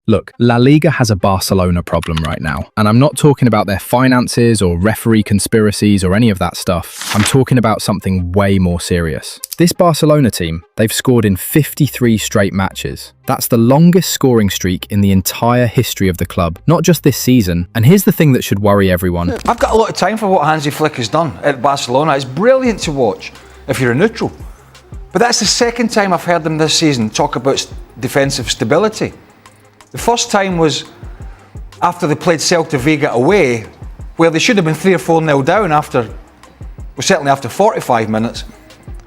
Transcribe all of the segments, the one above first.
Look, La Liga has a Barcelona problem right now, and I'm not talking about their finances or referee conspiracies or any of that stuff. I'm talking about something way more serious. This Barcelona team, they've scored in 53 straight matches. That's the longest scoring streak in the entire history of the club, not just this season. And here's the thing that should worry everyone. I've got a lot of time for what Hansi Flick has done at Barcelona. It's brilliant to watch if you're a neutral. But that's the second time I've heard them this season talk about defensive stability. The first time was after they played Celta Vigo away, where they should have been 3 or 4-0 down certainly after 45 minutes.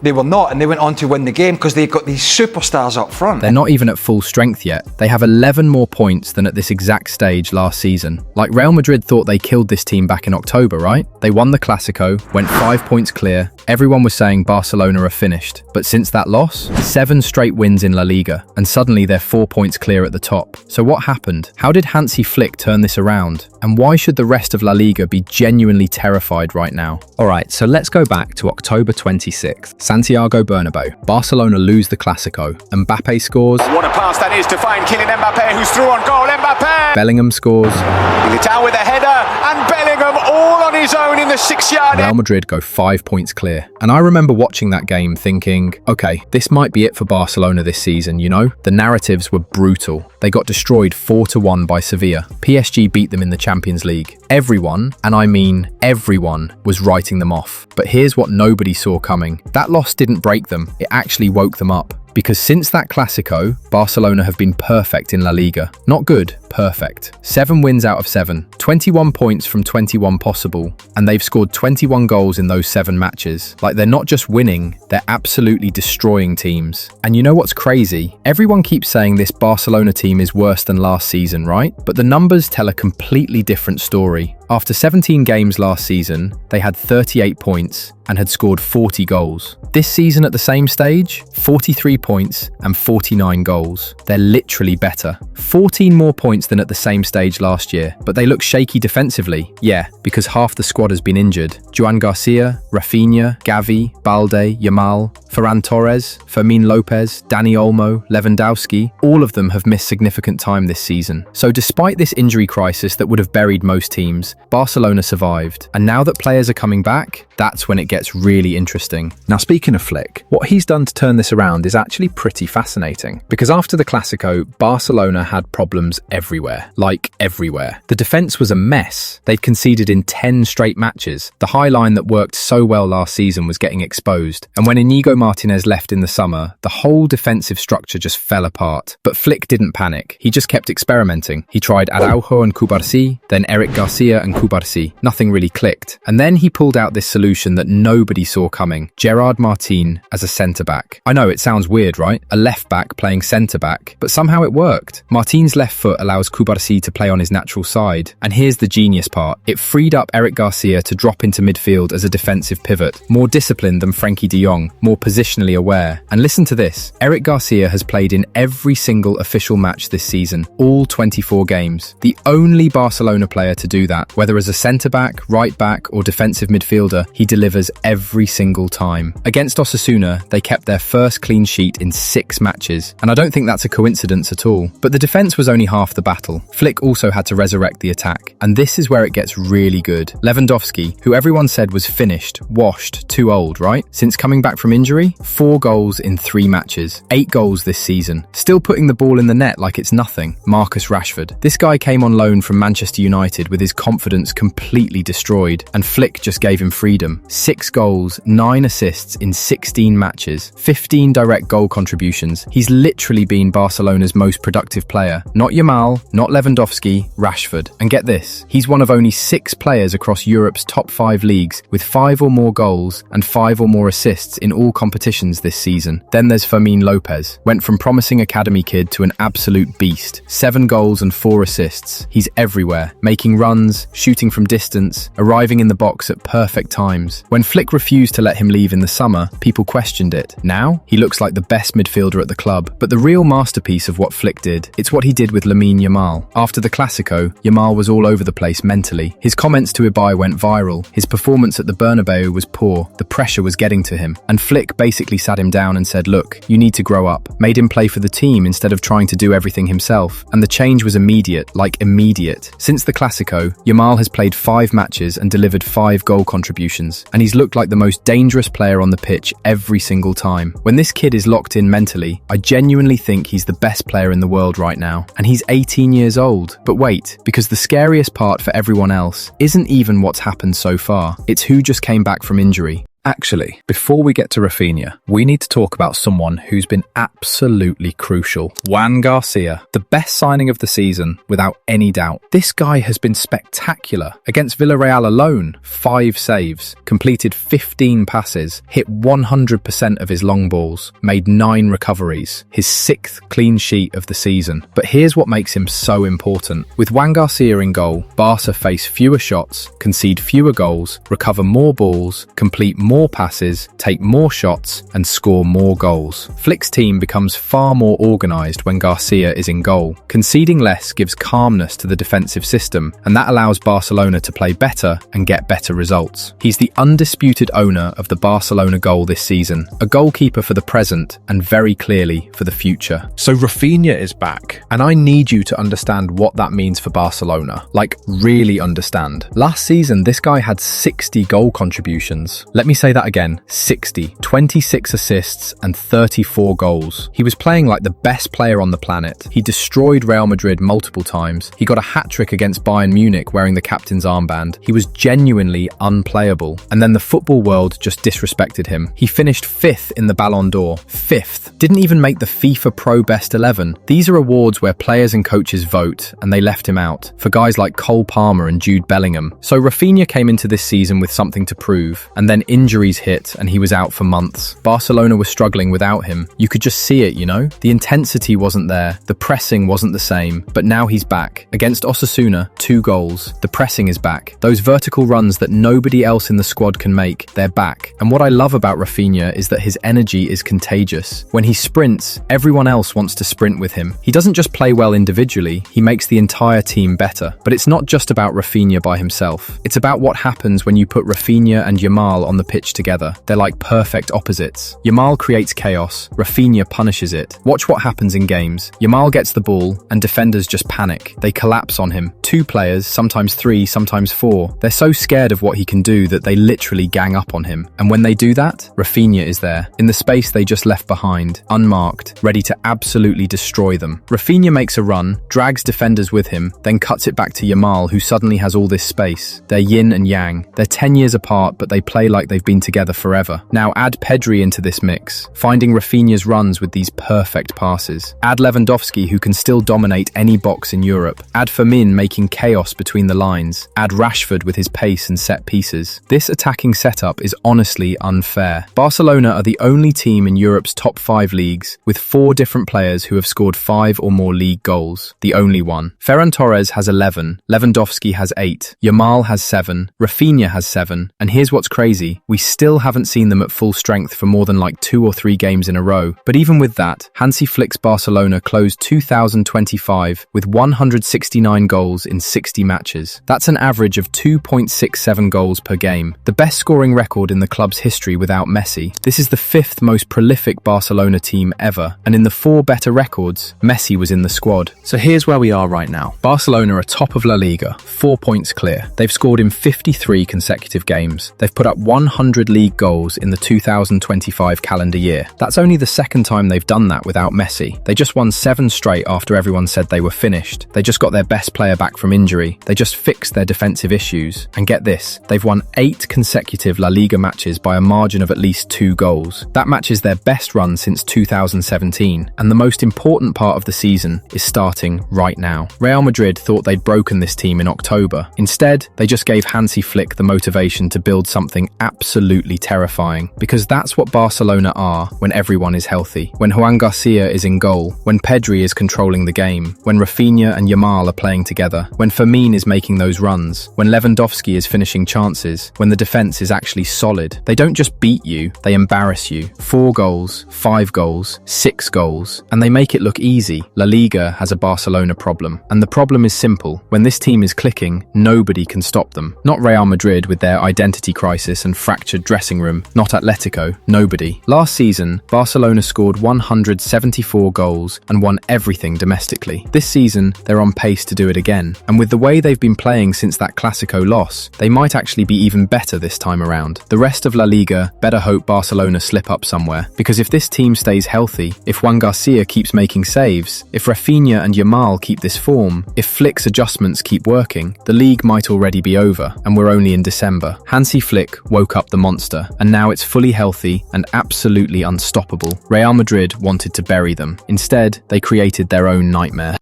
They were not, and they went on to win the game because they got these superstars up front. They're not even at full strength yet. They have 11 more points than at this exact stage last season. Like Real Madrid thought they killed this team back in October, right? They won the Clásico, went 5 points clear. Everyone was saying Barcelona are finished. But since that loss, 7 straight wins in La Liga, and suddenly they're 4 points clear at the top. So what happened? How did Hansi Flick turn this around? And why should the rest of La Liga be genuinely terrified right now? Alright, so let's go back to October 26th. Santiago Bernabeu. Barcelona lose the Clásico. Mbappe scores. What a pass that is to find Kylian Mbappe, who's through on goal. Mbappe! Bellingham scores. Militao with a header, and Bellingham all on his own in the 6-yard. Real Madrid go 5 points clear. And I remember watching that game thinking, okay, this might be it for Barcelona this season, you know? The narratives were brutal. They got destroyed 4-1 by Sevilla. PSG beat them in the Champions League. Everyone, and I mean everyone, was writing them off. But here's what nobody saw coming. That loss didn't break them, it actually woke them up. Because since that Clásico, Barcelona have been perfect in La Liga. Not good, perfect. 7 wins out of 7, 21 points from 21 possible, and they've scored 21 goals in those 7 matches. Like, they're not just winning, they're absolutely destroying teams. And you know what's crazy? Everyone keeps saying this Barcelona team is worse than last season, right? But the numbers tell a completely different story. After 17 games last season, they had 38 points and had scored 40 goals. This season at the same stage, 43 points and 49 goals. They're literally better. 14 more points than at the same stage last year, but they look shaky defensively. Yeah, because half the squad has been injured. Joan Garcia, Raphinha, Gavi, Balde, Yamal, Ferran Torres, Fermín Lopez, Dani Olmo, Lewandowski, all of them have missed significant time this season. So despite this injury crisis that would have buried most teams, Barcelona survived. And now that players are coming back, that's when it gets really interesting. Now, speaking of Flick, what he's done to turn this around is actually pretty fascinating. Because after the Clásico, Barcelona had problems everywhere. Like, everywhere. The defence was a mess. They'd conceded in 10 straight matches. The high line that worked so well last season was getting exposed. And when Inigo Martinez left in the summer, the whole defensive structure just fell apart. But Flick didn't panic. He just kept experimenting. He tried Araujo and Cubarsí, then Eric Garcia and Cubarsí. Nothing really clicked. And then he pulled out this solution that nobody saw coming. Gerard Martín as a centre-back. I know, it sounds weird, right? A left-back playing centre-back. But somehow it worked. Martín's left foot allows Cubarsí to play on his natural side. And here's the genius part. It freed up Eric Garcia to drop into midfield as a defensive pivot. More disciplined than Frenkie de Jong. More positionally aware. And listen to this. Eric Garcia has played in every single official match this season. All 24 games. The only Barcelona player to do that. Whether as a centre-back, right-back or defensive midfielder, he delivers every single time. Against Osasuna, they kept their first clean sheet in 6 matches. And I don't think that's a coincidence at all. But the defence was only half the battle. Flick also had to resurrect the attack. And this is where it gets really good. Lewandowski, who everyone said was finished, washed, too old, right? Since coming back from injury, 4 goals in 3 matches. 8 goals this season. Still putting the ball in the net like it's nothing. Marcus Rashford. This guy came on loan from Manchester United with his confidence completely destroyed, and Flick just gave him freedom. 6 goals, 9 assists in 16 matches, 15 direct goal contributions. He's literally been Barcelona's most productive player. Not Yamal, not Lewandowski, Rashford. And get this, he's one of only 6 players across Europe's top 5 leagues with 5 or more goals and 5 or more assists in all competitions this season. Then there's Fermín Lopez. Went from promising academy kid to an absolute beast. 7 goals and 4 assists. He's everywhere, making runs, shooting from distance, arriving in the box at perfect times. times. When Flick refused to let him leave in the summer, people questioned it. Now, he looks like the best midfielder at the club. But the real masterpiece of what Flick did, it's what he did with Lamine Yamal. After the Clásico, Yamal was all over the place mentally. His comments to Ibai went viral. His performance at the Bernabeu was poor. The pressure was getting to him. And Flick basically sat him down and said, look, you need to grow up. Made him play for the team instead of trying to do everything himself. And the change was immediate, like immediate. Since the Clásico, Yamal has played 5 matches and delivered 5 goal contributions. And he's looked like the most dangerous player on the pitch every single time. When this kid is locked in mentally, I genuinely think he's the best player in the world right now. And he's 18 years old. But wait, because the scariest part for everyone else isn't even what's happened so far. It's who just came back from injury. Actually, before we get to Raphinha, we need to talk about someone who's been absolutely crucial. Juan Garcia, the best signing of the season, without any doubt. This guy has been spectacular. Against Villarreal alone, 5 saves, completed 15 passes, hit 100% of his long balls, made 9 recoveries, his 6th clean sheet of the season. But here's what makes him so important. With Juan Garcia in goal, Barca face fewer shots, concede fewer goals, recover more balls, complete more passes, take more shots, and score more goals. Flick's team becomes far more organised when Garcia is in goal. Conceding less gives calmness to the defensive system, and that allows Barcelona to play better and get better results. He's the undisputed owner of the Barcelona goal this season, a goalkeeper for the present and very clearly for the future. So Raphinha is back, and I need you to understand what that means for Barcelona. Like, really understand. Last season, this guy had 60 goal contributions. Let me say that again, 60, 26 assists and 34 goals. He was playing like the best player on the planet. He destroyed Real Madrid multiple times. He got a hat-trick against Bayern Munich wearing the captain's armband. He was genuinely unplayable. And then the football world just disrespected him. He finished 5th in the Ballon d'Or. 5th. Didn't even make the FIFA Pro Best 11. These are awards where players and coaches vote, and they left him out, for guys like Cole Palmer and Jude Bellingham. So Raphinha came into this season with something to prove, and then injuries hit and he was out for months. Barcelona was struggling without him. You could just see it, you know? The intensity wasn't there, the pressing wasn't the same, but now he's back. Against Osasuna, 2 goals. The pressing is back. Those vertical runs that nobody else in the squad can make, they're back. And what I love about Raphinha is that his energy is contagious. When he sprints, everyone else wants to sprint with him. He doesn't just play well individually, he makes the entire team better. But it's not just about Raphinha by himself. It's about what happens when you put Raphinha and Yamal on the pitch together. They're like perfect opposites. Yamal creates chaos, Raphinha punishes it. Watch what happens in games. Yamal gets the ball, and defenders just panic. They collapse on him. 2 players, sometimes 3, sometimes 4. They're so scared of what he can do that they literally gang up on him. And when they do that, Raphinha is there, in the space they just left behind, unmarked, ready to absolutely destroy them. Raphinha makes a run, drags defenders with him, then cuts it back to Yamal, who suddenly has all this space. They're yin and yang. They're 10 years apart, but they play like they've been together forever. Now add Pedri into this mix, finding Raphinha's runs with these perfect passes. Add Lewandowski, who can still dominate any box in Europe. Add Fermín making chaos between the lines. Add Rashford with his pace and set pieces. This attacking setup is honestly unfair. Barcelona are the only team in Europe's top 5 leagues with 4 different players who have scored 5 or more league goals. The only one. Ferran Torres has 11, Lewandowski has 8, Yamal has 7, Raphinha has 7, and here's what's crazy, we still haven't seen them at full strength for more than like 2 or 3 games in a row. But even with that, Hansi Flick's Barcelona closed 2025 with 169 goals in 60 matches. That's an average of 2.67 goals per game, the best scoring record in the club's history without Messi. This is the 5th most prolific Barcelona team ever, and in the 4 better records, Messi was in the squad. So here's where we are right now. Barcelona are top of La Liga, 4 points clear. They've scored in 53 consecutive games. They've put up 100 league goals in the 2025 calendar year. That's only the 2nd time they've done that without Messi. They just won 7 straight after everyone said they were finished. They just got their best player back from injury. They just fixed their defensive issues. And get this, they've won 8 consecutive La Liga matches by a margin of at least 2 goals. That matches their best run since 2017. And the most important part of the season is starting right now. Real Madrid thought they'd broken this team in October. Instead, they just gave Hansi Flick the motivation to build something absolutely absolutely terrifying, because that's what Barcelona are when everyone is healthy. When Juan Garcia is in goal, when Pedri is controlling the game, when Raphinha and Yamal are playing together, when Fermín is making those runs, when Lewandowski is finishing chances, when the defense is actually solid. They don't just beat you, they embarrass you. 4 goals, 5 goals, 6 goals, and they make it look easy. La Liga has a Barcelona problem, and the problem is simple. When this team is clicking, nobody can stop them. Not Real Madrid with their identity crisis and fractured dressing room, not Atletico, nobody. Last season, Barcelona scored 174 goals and won everything domestically. This season, they're on pace to do it again, and with the way they've been playing since that Clásico loss, they might actually be even better this time around. The rest of La Liga better hope Barcelona slip up somewhere, because if this team stays healthy, if Juan Garcia keeps making saves, if Raphinha and Yamal keep this form, if Flick's adjustments keep working, the league might already be over, and we're only in December. Hansi Flick woke up the monster, and now it's fully healthy and absolutely unstoppable. Real Madrid wanted to bury them. Instead, they created their own nightmare.